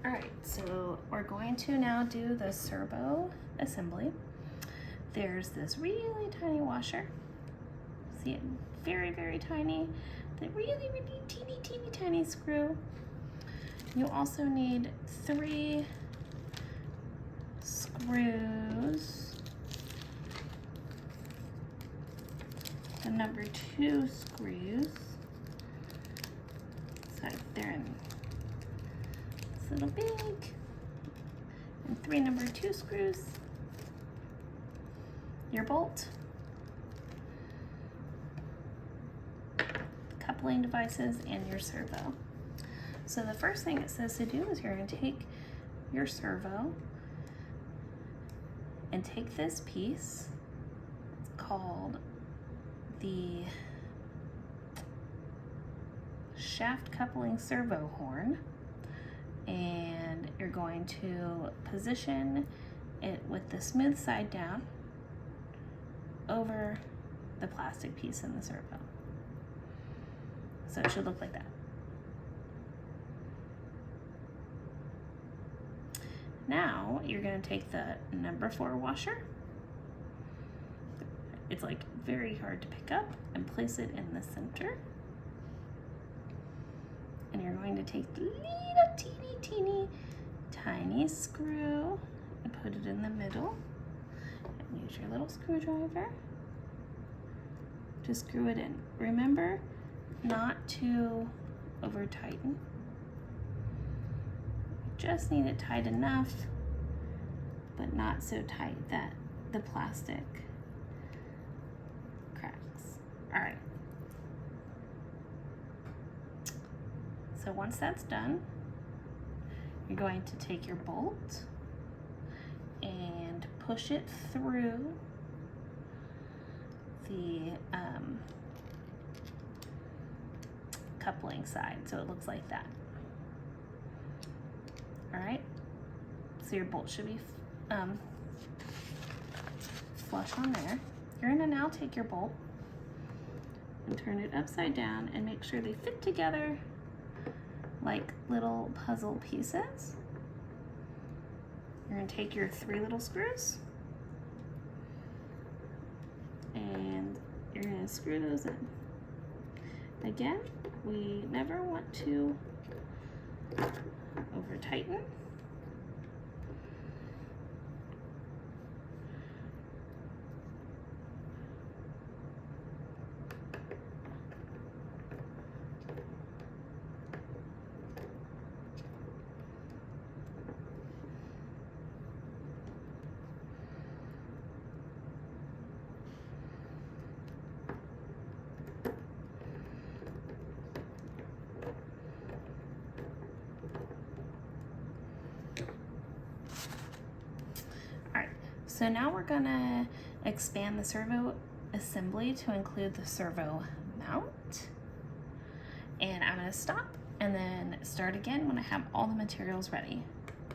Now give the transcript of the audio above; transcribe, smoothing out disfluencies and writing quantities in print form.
All right, so we're going to now do the servo assembly. There's this really tiny washer. See it? Very, very tiny. The really, really teeny tiny screw. You also need 3 screws. The number 2 screws. So they're in this little bag. And 3 number 2 screws. Your bolt. Coupling devices and your servo. So the first thing it says to do is you're going to take your servo and take this piece. It's called the shaft coupling servo horn, and you're going to position it with the smooth side down over the plastic piece in the servo. So it should look like that. Now you're going to take the number 4 washer. It's like very hard to pick up, and place it in the center. And you're going to take the little teeny tiny screw and put it in the middle. And use your little screwdriver to screw it in. Remember not to over tighten. Just need it tight enough, but not so tight that the plastic cracks. All right. So once that's done, you're going to take your bolt and push it through the coupling side, so it looks like that. All right, so your bolt should be flush on there. You're gonna now take your bolt and turn it upside down and make sure they fit together like little puzzle pieces. You're gonna take your 3 little screws and you're gonna screw those in. Again, we never want to over tighten. So now we're gonna expand the servo assembly to include the servo mount. And I'm gonna stop and then start again when I have all the materials ready.